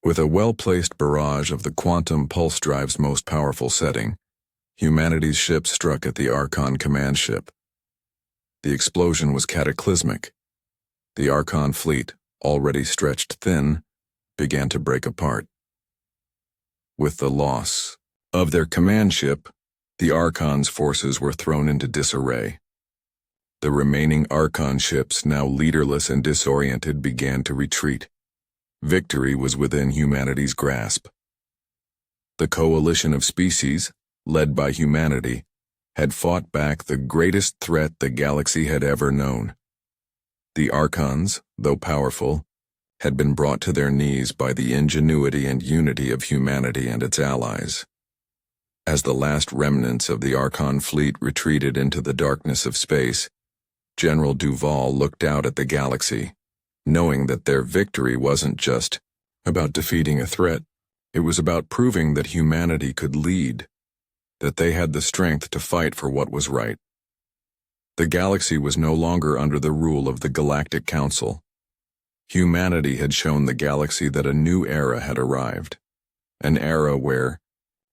With a well-placed barrage of the quantum pulse drive's most powerful setting, humanity's ship struck at the Archon command ship. The explosion was cataclysmic. The Archon fleet, already stretched thin, began to break apart. With the loss of their command ship, the Archon's forces were thrown into disarray. The remaining Archon ships, now leaderless and disoriented, began to retreat. Victory was within humanity's grasp. The coalition of species, led by humanity, had fought back the greatest threat the galaxy had ever known. The Archons, though powerful, had been brought to their knees by the ingenuity and unity of humanity and its allies. As the last remnants of the Archon fleet retreated into the darkness of space, General Duval looked out at the galaxy, knowing that their victory wasn't just about defeating a threat. It was about proving that humanity could lead, that they had the strength to fight for what was right. The galaxy was no longer under the rule of the Galactic Council. Humanity had shown the galaxy that a new era had arrived, an era where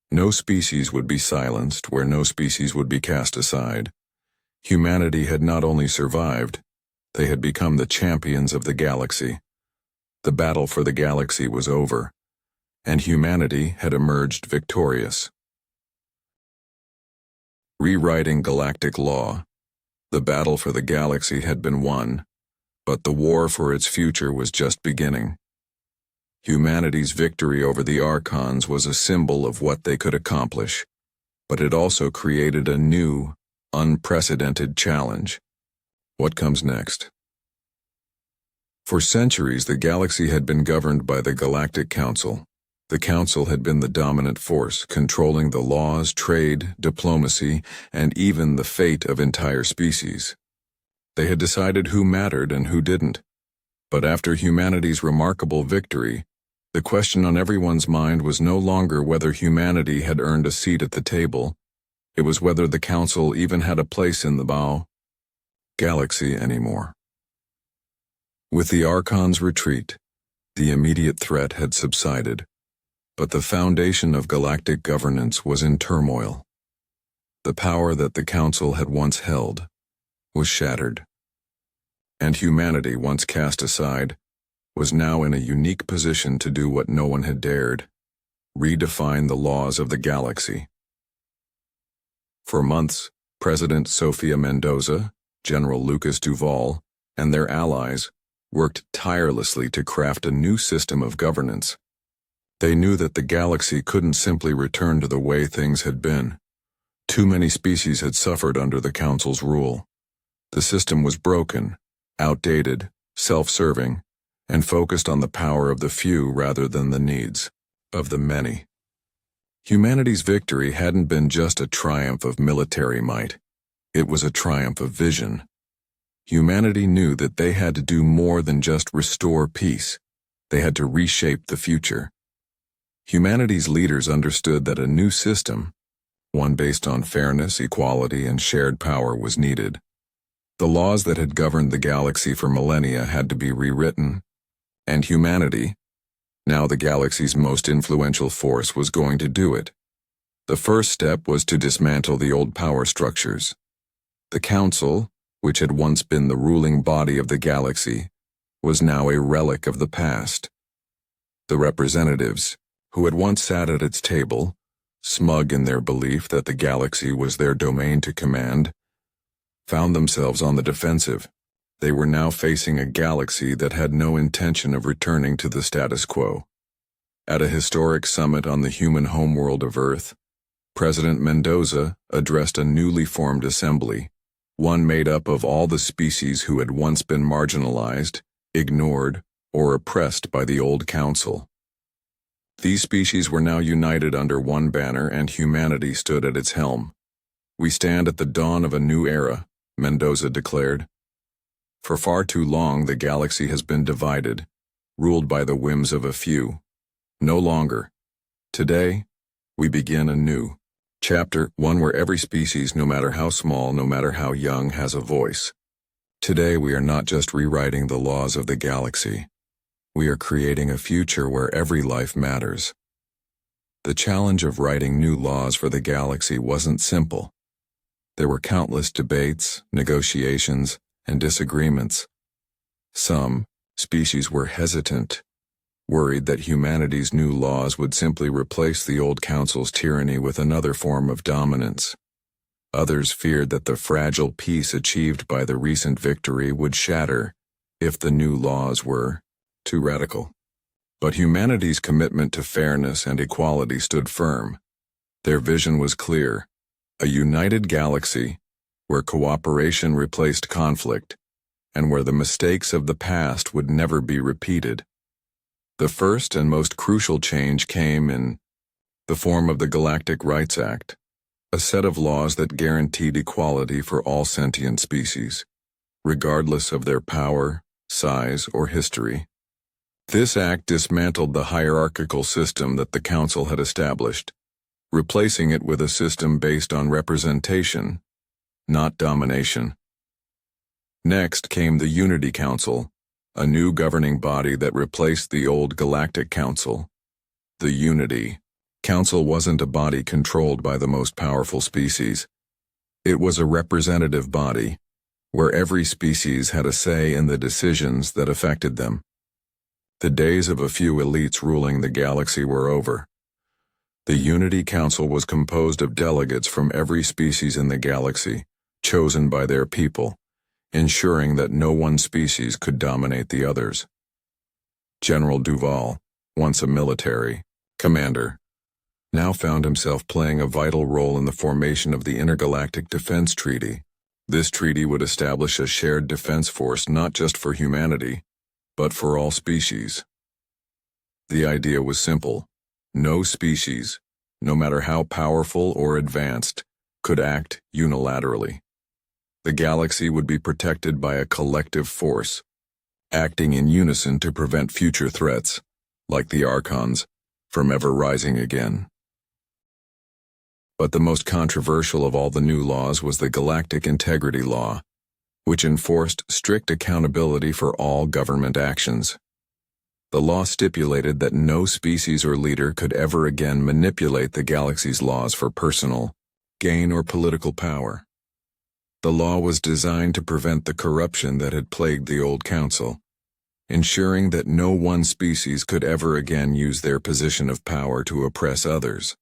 no species would be silenced, where no species would be cast aside. Humanity had not only survived, they had become the champions of the galaxy. The battle for the galaxy was over, and humanity had emerged victorious. Rewriting galactic law, the battle for the galaxy had been won, but the war for its future was just beginning. Humanity's victory over the Archons was a symbol of what they could accomplish, but it also created a new, unprecedented challenge. What comes next? For centuries, the galaxy had been governed by the Galactic Council. The Council had been the dominant force, controlling the laws, trade, diplomacy, and even the fate of entire species. They had decided who mattered and who didn't. But after humanity's remarkable victory, the question on everyone's mind was no longer whether humanity had earned a seat at the table. It was whether the Council even had a place in the galaxy anymore. With the Archon's retreat, the immediate threat had subsided, but the foundation of galactic governance was in turmoil. The power that the Council had once held was shattered, and humanity, once cast aside, was now in a unique position to do what no one had dared: redefine the laws of the galaxy. For months, President Sofia Mendoza, General Lucas Duval, and their allies worked tirelessly to craft a new system of governance. They knew that the galaxy couldn't simply return to the way things had been. Too many species had suffered under the Council's rule. The system was broken, outdated, self-serving, and focused on the power of the few rather than the needs of the many. Humanity's victory hadn't been just a triumph of military might. It was a triumph of vision. Humanity knew that they had to do more than just restore peace. They had to reshape the future. Humanity's leaders understood that a new system, one based on fairness, equality, and shared power, was needed. The laws that had governed the galaxy for millennia had to be rewritten, and humanity, now the galaxy's most influential force, was going to do it. The first step was to dismantle the old power structures. The Council, which had once been the ruling body of the galaxy, was now a relic of the past. The representatives, who had once sat at its table, smug in their belief that the galaxy was their domain to command, found themselves on the defensive. They were now facing a galaxy that had no intention of returning to the status quo. At a historic summit on the human homeworld of Earth, President Mendoza addressed a newly formed assembly, one made up of all the species who had once been marginalized, ignored, or oppressed by the old Council. These species were now united under one banner, and humanity stood at its helm. "We stand at the dawn of a new era," Mendoza declared. For far too long, the galaxy has been divided, ruled by the whims of a few. No longer. Today, we begin a new chapter, one where every species, no matter how small, no matter how young, has a voice. Today, we are not just rewriting the laws of the galaxy. We are creating a future where every life matters. The challenge of writing new laws for the galaxy wasn't simple. There were countless debates, negotiations, and disagreements. Some species were hesitant, worried that humanity's new laws would simply replace the old council's tyranny with another form of dominance. Others feared that the fragile peace achieved by the recent victory would shatter if the new laws were too radical. But humanity's commitment to fairness and equality stood firm. Their vision was clear: a united galaxy where cooperation replaced conflict and where the mistakes of the past would never be repeated. The first and most crucial change came in the form of the Galactic Rights Act, a set of laws that guaranteed equality for all sentient species, regardless of their power, size, or history. This act dismantled the hierarchical system that the Council had established, replacing it with a system based on representation, not domination. Next came the Unity Council, a new governing body that replaced the old Galactic Council. The Unity Council wasn't a body controlled by the most powerful species. It was a representative body, where every species had a say in the decisions that affected them. The days of a few elites ruling the galaxy were over. The Unity Council was composed of delegates from every species in the galaxy, chosen by their people, ensuring that no one species could dominate the others. General Duval, once a military commander, now found himself playing a vital role in the formation of the Intergalactic Defense Treaty. This treaty would establish a shared defense force not just for humanity, but for all species. The idea was simple: no species, no matter how powerful or advanced, could act unilaterally. The galaxy would be protected by a collective force, acting in unison to prevent future threats, like the Archons, from ever rising again. But the most controversial of all the new laws was the Galactic Integrity Law, which enforced strict accountability for all government actions. The law stipulated that no species or leader could ever again manipulate the galaxy's laws for personal gain or political power. The law was designed to prevent the corruption that had plagued the old council, ensuring that no one species could ever again use their position of power to oppress others.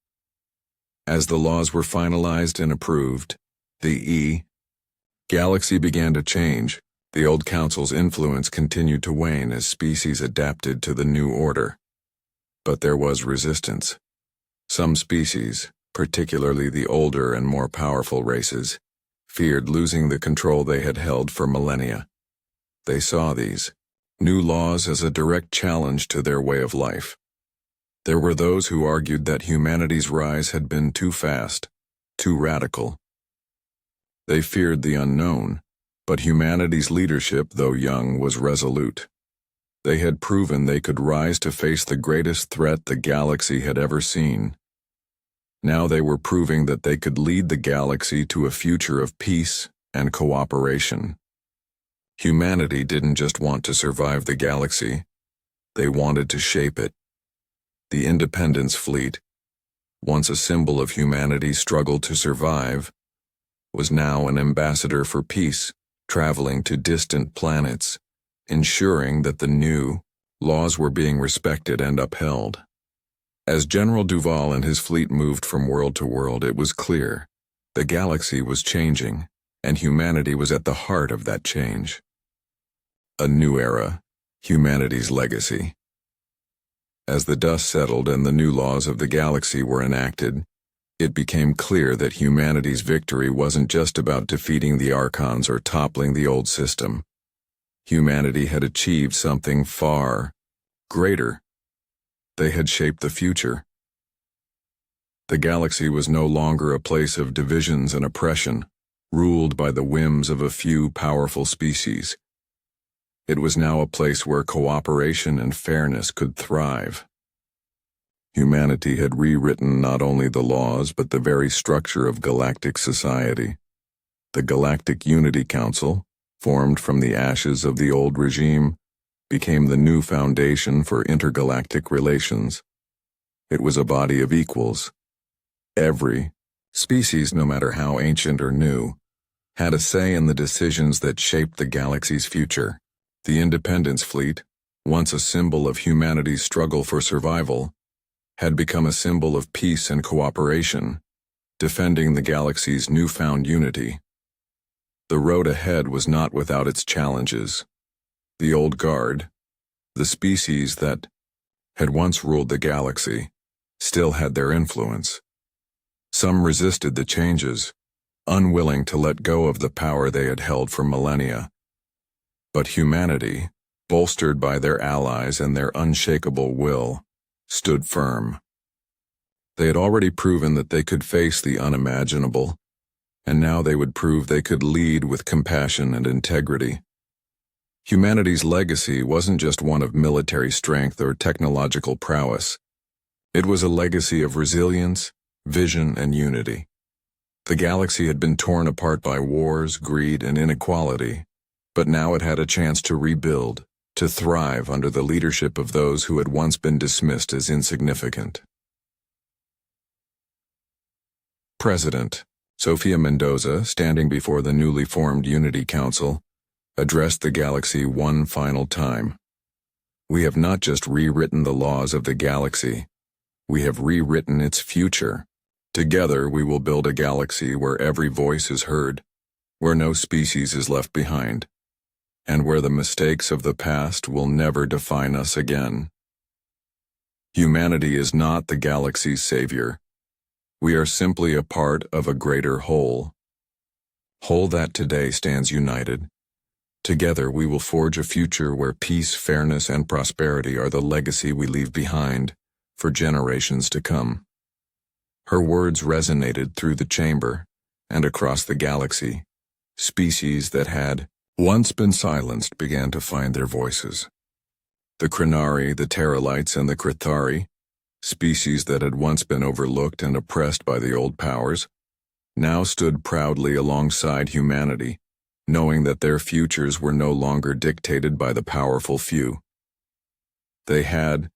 As the laws were finalized and approved, the galaxy began to change. The old council's influence continued to wane as species adapted to the new order. But there was resistance. Some species, particularly the older and more powerful races, feared losing the control they had held for millennia. They saw these new laws as a direct challenge to their way of life. There were those who argued that humanity's rise had been too fast, too radical. They feared the unknown, but humanity's leadership, though young, was resolute. They had proven they could rise to face the greatest threat the galaxy had ever seen. Now they were proving that they could lead the galaxy to a future of peace and cooperation. Humanity didn't just want to survive the galaxy, they wanted to shape it. The Independence Fleet, once a symbol of humanity's struggle to survive, was now an ambassador for peace, traveling to distant planets, ensuring that the new laws were being respected and upheld. As General Duval and his fleet moved from world to world, it was clear the galaxy was changing, and humanity was at the heart of that change. A new era, humanity's legacy. As the dust settled and the new laws of the galaxy were enacted, it became clear that humanity's victory wasn't just about defeating the Archons or toppling the old system. Humanity had achieved something far greater. They had shaped the future. The galaxy was no longer a place of divisions and oppression, ruled by the whims of a few powerful species. It was now a place where cooperation and fairness could thrive. Humanity had rewritten not only the laws but the very structure of galactic society. The Galactic Unity Council, formed from the ashes of the old regime, became the new foundation for intergalactic relations. It was a body of equals. Every species, no matter how ancient or new, had a say in the decisions that shaped the galaxy's future. The Independence Fleet, once a symbol of humanity's struggle for survival, had become a symbol of peace and cooperation, defending the galaxy's newfound unity. The road ahead was not without its challenges. The Old Guard, the species that had once ruled the galaxy, still had their influence. Some resisted the changes, unwilling to let go of the power they had held for millennia. But humanity, bolstered by their allies and their unshakable will, stood firm. They had already proven that they could face the unimaginable, and now they would prove they could lead with compassion and integrity. Humanity's legacy wasn't just one of military strength or technological prowess. It was a legacy of resilience, vision, and unity. The galaxy had been torn apart by wars, greed, and inequality, but now it had a chance to rebuild, to thrive under the leadership of those who had once been dismissed as insignificant. President Sofia Mendoza, standing before the newly formed Unity Council, addressed the galaxy one final time. We have not just rewritten the laws of the galaxy, we have rewritten its future. Together we will build a galaxy where every voice is heard, where no species is left behind, and where the mistakes of the past will never define us again. Humanity is not the galaxy's savior. We are simply a part of a greater whole. Whole that today stands united. Together we will forge a future where peace, fairness, and prosperity are the legacy we leave behind for generations to come. Her words resonated through the chamber and across the galaxy. Species that had once been silenced began to find their voices. The Krenari, the Terralites, and the Krithari, species that had once been overlooked and oppressed by the old powers, now stood proudly alongside humanity, knowing that their futures were no longer dictated by the powerful few. They had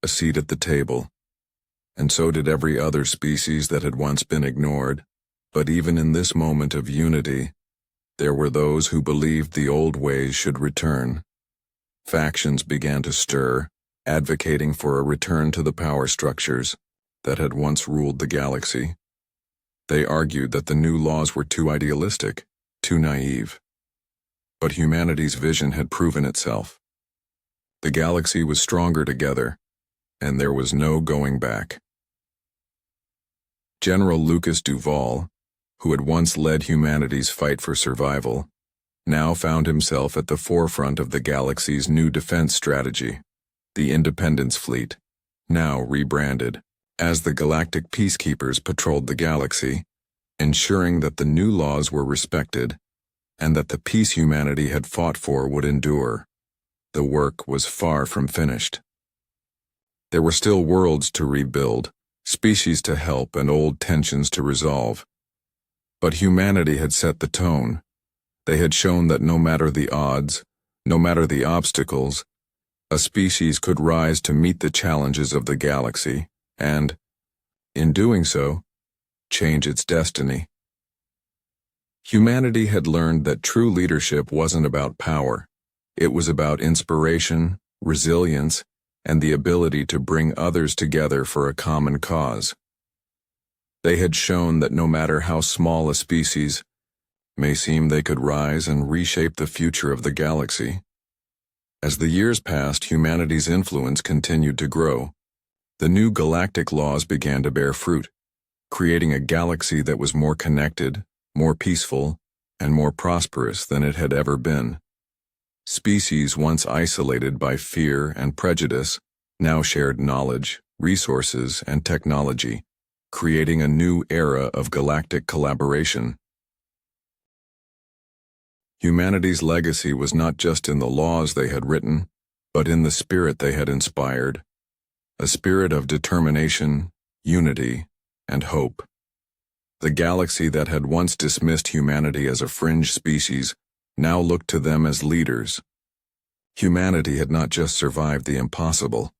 a seat at the table, and so did every other species that had once been ignored. But even in this moment of unity, there were those who believed the old ways should return. Factions began to stir, advocating for a return to the power structures that had once ruled the galaxy. They argued that the new laws were too idealistic, too naive. But humanity's vision had proven itself. The galaxy was stronger together, and there was no going back. General Lucas Duval, who had once led humanity's fight for survival, now found himself at the forefront of the galaxy's new defense strategy, the Independence Fleet, now rebranded, as the Galactic Peacekeepers patrolled the galaxy, ensuring that the new laws were respected and that the peace humanity had fought for would endure. The work was far from finished. There were still worlds to rebuild, species to help, and old tensions to resolve. But humanity had set the tone. They had shown that no matter the odds, no matter the obstacles, a species could rise to meet the challenges of the galaxy and, in doing so, change its destiny. Humanity had learned that true leadership wasn't about power. It was about inspiration, resilience, and the ability to bring others together for a common cause. They had shown that no matter how small a species may seem, they could rise and reshape the future of the galaxy. As the years passed, humanity's influence continued to grow. The new galactic laws began to bear fruit, creating a galaxy that was more connected, more peaceful, and more prosperous than it had ever been. Species once isolated by fear and prejudice now shared knowledge, resources, and technology, creating a new era of galactic collaboration. Humanity's legacy was not just in the laws they had written, but in the spirit they had inspired, a spirit of determination, unity, and hope. The galaxy that had once dismissed humanity as a fringe species now looked to them as leaders. Humanity had not just survived the impossible,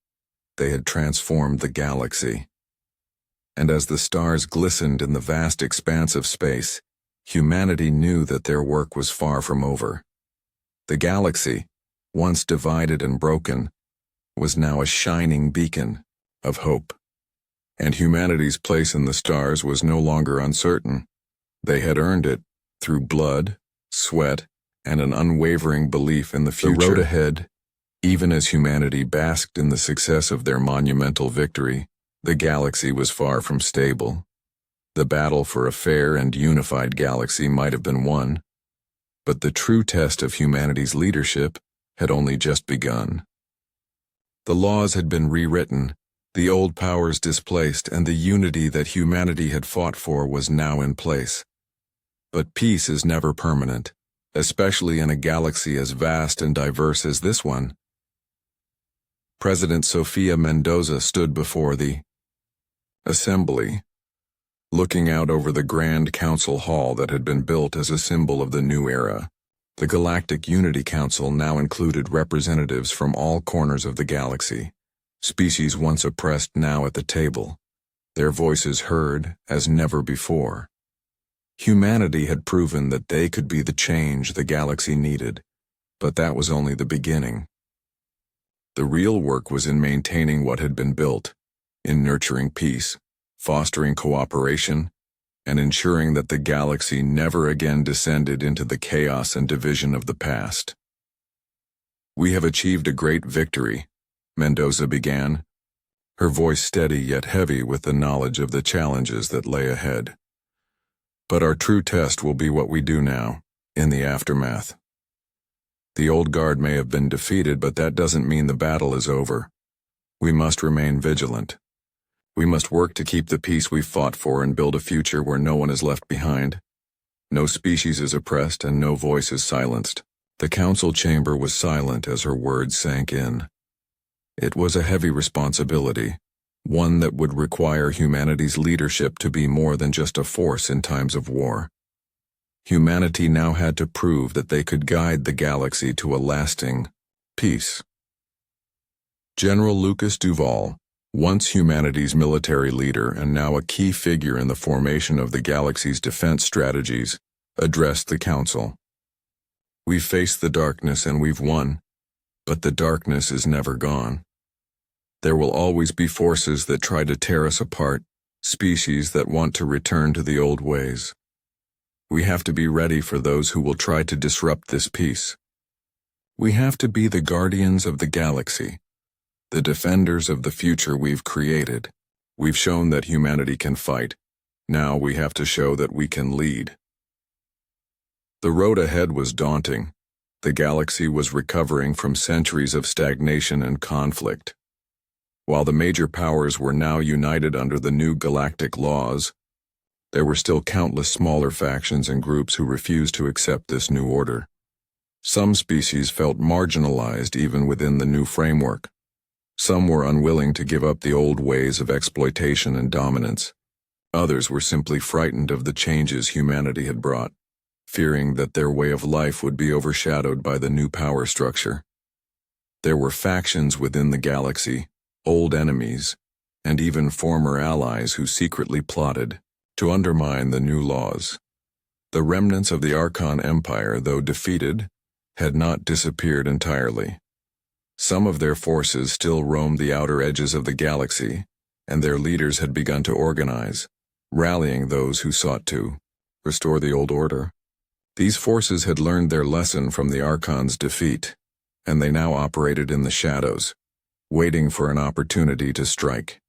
they had transformed the galaxy. And as the stars glistened in the vast expanse of space, humanity knew that their work was far from over. The galaxy, once divided and broken, was now a shining beacon of hope. And humanity's place in the stars was no longer uncertain. They had earned it through blood, sweat, and an unwavering belief in the future. The road ahead, even as humanity basked in the success of their monumental victory, the galaxy was far from stable. The battle for a fair and unified galaxy might have been won, but the true test of humanity's leadership had only just begun. The laws had been rewritten, the old powers displaced, and the unity that humanity had fought for was now in place. But peace is never permanent, especially in a galaxy as vast and diverse as this one. President Sofia Mendoza stood before the assembly, looking out over the Grand Council Hall that had been built as a symbol of the new era. The Galactic Unity Council now included representatives from all corners of the galaxy, species once oppressed now at the table, their voices heard as never before. Humanity had proven that they could be the change the galaxy needed, but that was only the beginning. The real work was in maintaining what had been built, in nurturing peace, fostering cooperation, and ensuring that the galaxy never again descended into the chaos and division of the past. "We have achieved a great victory," Mendoza began, her voice steady yet heavy with the knowledge of the challenges that lay ahead. "But our true test will be what we do now, in the aftermath. The old guard may have been defeated, but that doesn't mean the battle is over. We must remain vigilant. We must work to keep the peace we've fought for and build a future where no one is left behind. No species is oppressed and no voice is silenced." The council chamber was silent as her words sank in. It was a heavy responsibility, one that would require humanity's leadership to be more than just a force in times of war. Humanity now had to prove that they could guide the galaxy to a lasting peace. General Lucas Duval, once humanity's military leader and now a key figure in the formation of the galaxy's defense strategies, addressed the council. "We've faced the darkness and we've won, but the darkness is never gone. There will always be forces that try to tear us apart, species that want to return to the old ways. We have to be ready for those who will try to disrupt this peace. We have to be the guardians of the galaxy, the defenders of the future we've created. We've shown that humanity can fight. Now we have to show that we can lead." The road ahead was daunting. The galaxy was recovering from centuries of stagnation and conflict. While the major powers were now united under the new galactic laws, there were still countless smaller factions and groups who refused to accept this new order. Some species felt marginalized even within the new framework. Some were unwilling to give up the old ways of exploitation and dominance. Others were simply frightened of the changes humanity had brought, fearing that their way of life would be overshadowed by the new power structure. There were factions within the galaxy, old enemies, and even former allies who secretly plotted to undermine the new laws. The remnants of the Archon Empire, though defeated, had not disappeared entirely. Some of their forces still roamed the outer edges of the galaxy, and their leaders had begun to organize, rallying those who sought to restore the old order. These forces had learned their lesson from the Archon's defeat, and they now operated in the shadows, waiting for an opportunity to strike.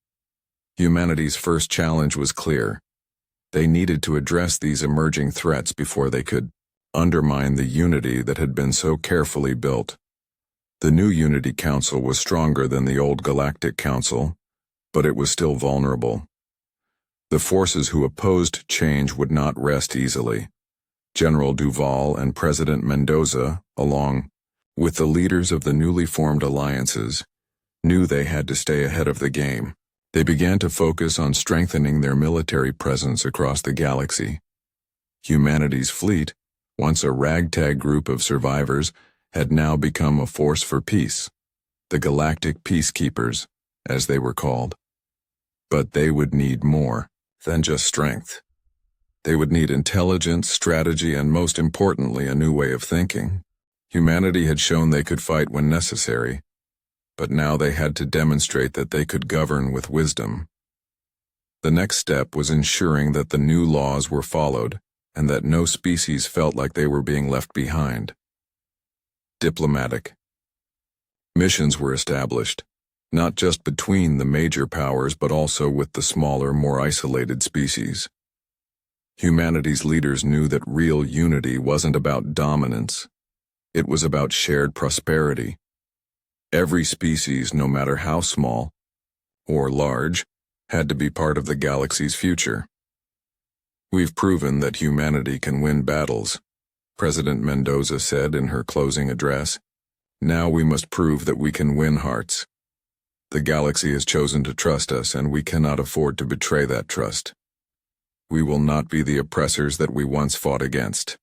Humanity's first challenge was clear. They needed to address these emerging threats before they could undermine the unity that had been so carefully built. The new Unity Council was stronger than the old Galactic Council, but it was still vulnerable. The forces who opposed change would not rest easily. General Duval and President Mendoza, along with the leaders of the newly formed alliances, knew they had to stay ahead of the game. They began to focus on strengthening their military presence across the galaxy. Humanity's fleet, once a ragtag group of survivors, had now become a force for peace, the Galactic Peacekeepers, as they were called. But they would need more than just strength. They would need intelligence, strategy, and most importantly, a new way of thinking. Humanity had shown they could fight when necessary, but now they had to demonstrate that they could govern with wisdom. The next step was ensuring that the new laws were followed and that no species felt like they were being left behind. Diplomatic missions were established, not just between the major powers but also with the smaller, more isolated species. Humanity's leaders knew that real unity wasn't about dominance. It was about shared prosperity. Every species, no matter how small or large, had to be part of the galaxy's future. "We've proven that humanity can win battles," President Mendoza said in her closing address. "Now we must prove that we can win hearts. The galaxy has chosen to trust us, and we cannot afford to betray that trust. We will not be the oppressors that we once fought against.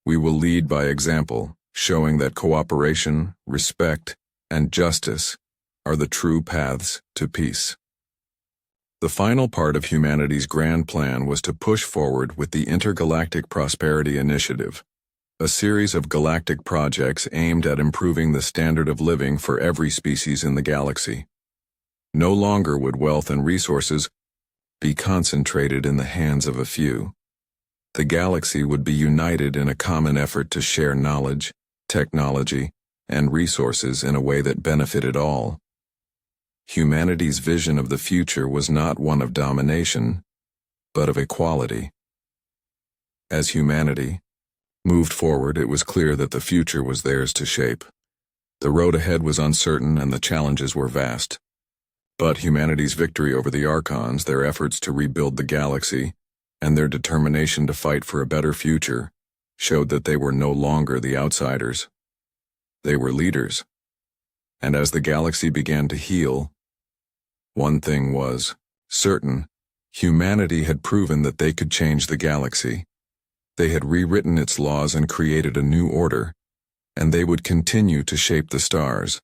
We will lead by example, showing that cooperation, respect, and justice are the true paths to peace." The final part of humanity's grand plan was to push forward with the Intergalactic Prosperity Initiative, a series of galactic projects aimed at improving the standard of living for every species in the galaxy. No longer would wealth and resources be concentrated in the hands of a few. The galaxy would be united in a common effort to share knowledge, technology, and resources in a way that benefited all. Humanity's vision of the future was not one of domination, but of equality. As humanity moved forward, it was clear that the future was theirs to shape. The road ahead was uncertain and the challenges were vast. But humanity's victory over the Archons, their efforts to rebuild the galaxy, and their determination to fight for a better future showed that they were no longer the outsiders. They were leaders. And as the galaxy began to heal, one thing was certain: humanity had proven that they could change the galaxy. They had rewritten its laws and created a new order, and they would continue to shape the stars,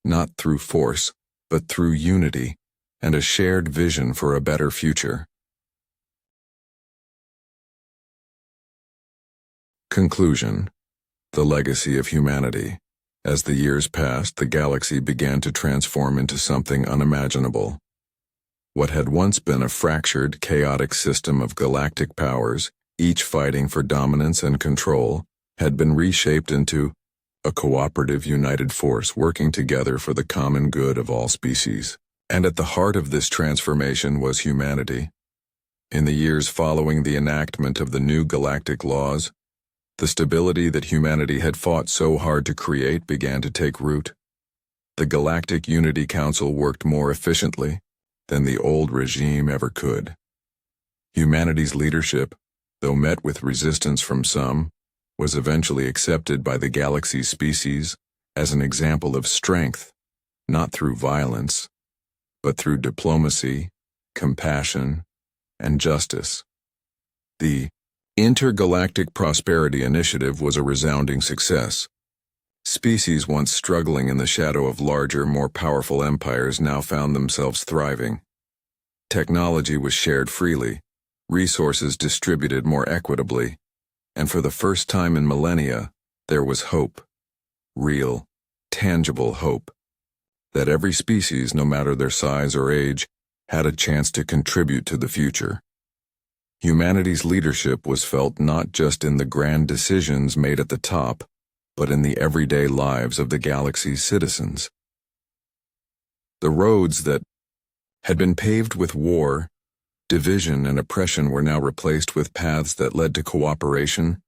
not through force, but through unity and a shared vision for a better future. Conclusion: the legacy of humanity. As the years passed, the galaxy began to transform into something unimaginable. What had once been a fractured, chaotic system of galactic powers, each fighting for dominance and control, had been reshaped into a cooperative, united force working together for the common good of all species. And at the heart of this transformation was humanity. In the years following the enactment of the new galactic laws, the stability that humanity had fought so hard to create began to take root. The Galactic Unity Council worked more efficiently than the old regime ever could. Humanity's leadership, though met with resistance from some, was eventually accepted by the galaxy's species as an example of strength, not through violence, but through diplomacy, compassion, and justice. The Intergalactic Prosperity Initiative was a resounding success. Species once struggling in the shadow of larger, more powerful empires now found themselves thriving. Technology was shared freely, resources distributed more equitably, and for the first time in millennia, there was hope. Real, tangible hope. That every species, no matter their size or age, had a chance to contribute to the future. Humanity's leadership was felt not just in the grand decisions made at the top, but in the everyday lives of the galaxy's citizens. The roads that had been paved with war, division, and oppression were now replaced with paths that led to cooperation,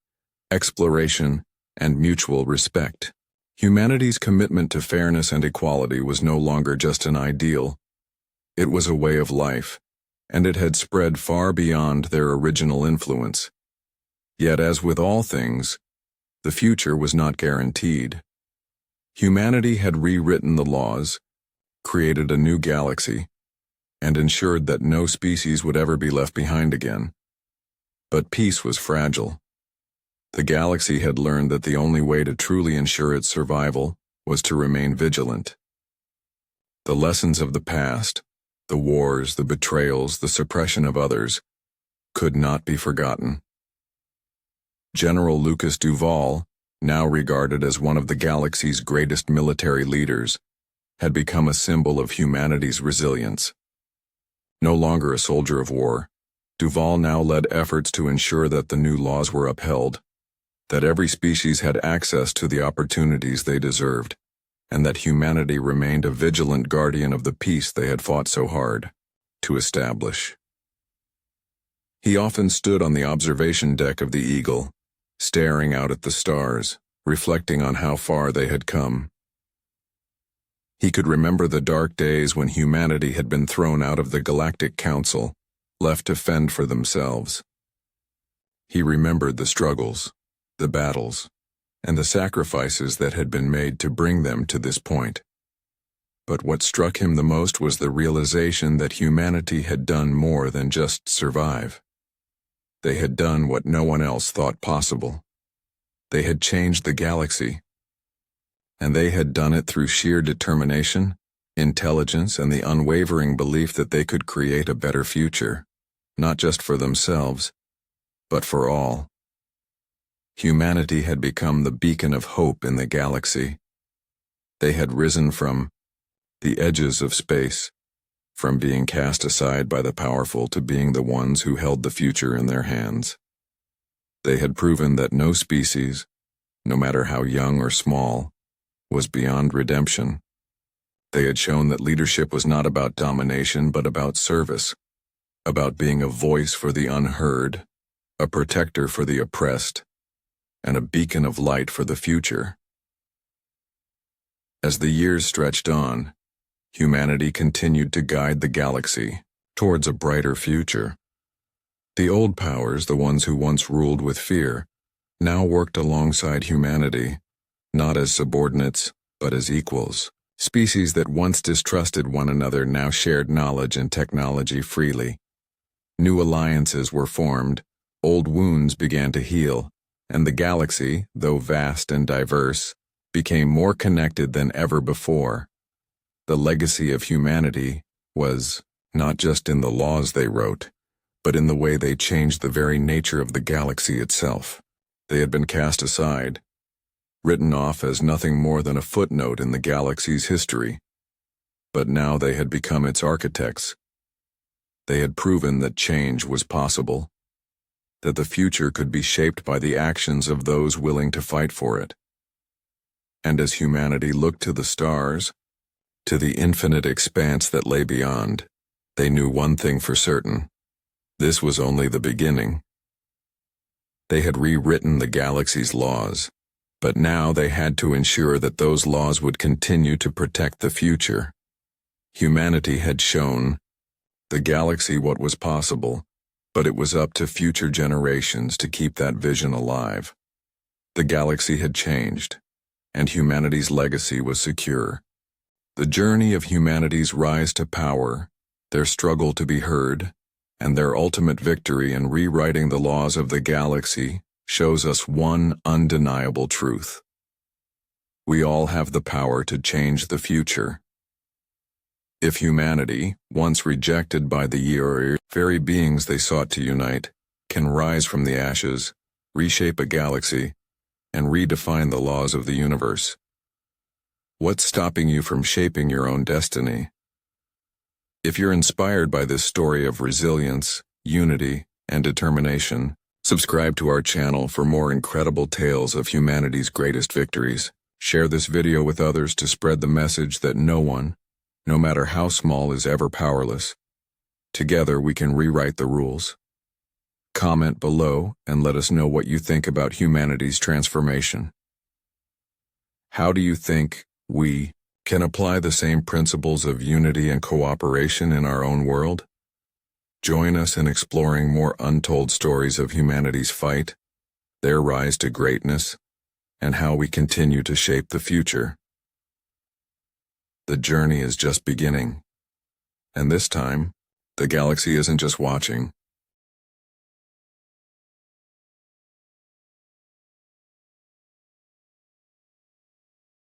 exploration, and mutual respect. Humanity's commitment to fairness and equality was no longer just an ideal. It was a way of life, and it had spread far beyond their original influence. Yet, as with all things, the future was not guaranteed. Humanity had rewritten the laws, created a new galaxy, and ensured that no species would ever be left behind again. But peace was fragile. The galaxy had learned that the only way to truly ensure its survival was to remain vigilant. The lessons of the past, the wars, the betrayals, the suppression of others, could not be forgotten. General Lucas Duval, now regarded as one of the galaxy's greatest military leaders, had become a symbol of humanity's resilience. No longer a soldier of war, Duval now led efforts to ensure that the new laws were upheld, that every species had access to the opportunities they deserved, and that humanity remained a vigilant guardian of the peace they had fought so hard to establish. He often stood on the observation deck of the Eagle, staring out at the stars, reflecting on how far they had come. He could remember the dark days when humanity had been thrown out of the Galactic Council, left to fend for themselves. He remembered the struggles, the battles, and the sacrifices that had been made to bring them to this point. But what struck him the most was the realization that humanity had done more than just survive. They had done what no one else thought possible. They had changed the galaxy. And they had done it through sheer determination, intelligence, and the unwavering belief that they could create a better future, not just for themselves, but for all. Humanity had become the beacon of hope in the galaxy. They had risen from the edges of space, from being cast aside by the powerful to being the ones who held the future in their hands. They had proven that no species, no matter how young or small, was beyond redemption. They had shown that leadership was not about domination but about service, about being a voice for the unheard, a protector for the oppressed, and a beacon of light for the future. As the years stretched on, humanity continued to guide the galaxy towards a brighter future. The old powers, the ones who once ruled with fear, now worked alongside humanity, not as subordinates, but as equals. Species that once distrusted one another now shared knowledge and technology freely. New alliances were formed, old wounds began to heal, and the galaxy, though vast and diverse, became more connected than ever before. The legacy of humanity was not just in the laws they wrote, but in the way they changed the very nature of the galaxy itself. They had been cast aside, written off as nothing more than a footnote in the galaxy's history. But now they had become its architects. They had proven that change was possible, that the future could be shaped by the actions of those willing to fight for it. And as humanity looked to the stars, to the infinite expanse that lay beyond, they knew one thing for certain: this was only the beginning. They had rewritten the galaxy's laws, but now they had to ensure that those laws would continue to protect the future. Humanity had shown the galaxy what was possible, but it was up to future generations to keep that vision alive. The galaxy had changed, and humanity's legacy was secure. The journey of humanity's rise to power, their struggle to be heard, and their ultimate victory in rewriting the laws of the galaxy shows us one undeniable truth. We all have the power to change the future. If humanity, once rejected by the very beings they sought to unite, can rise from the ashes, reshape a galaxy, and redefine the laws of the universe, what's stopping you from shaping your own destiny? If you're inspired by this story of resilience, unity, and determination, subscribe to our channel for more incredible tales of humanity's greatest victories. Share this video with others to spread the message that no one, no matter how small, is ever powerless. Together we can rewrite the rules. Comment below and let us know what you think about humanity's transformation. How do you think we can apply the same principles of unity and cooperation in our own world? Join us in exploring more untold stories of humanity's fight, their rise to greatness, and how we continue to shape the future. The journey is just beginning. And this time, the galaxy isn't just watching,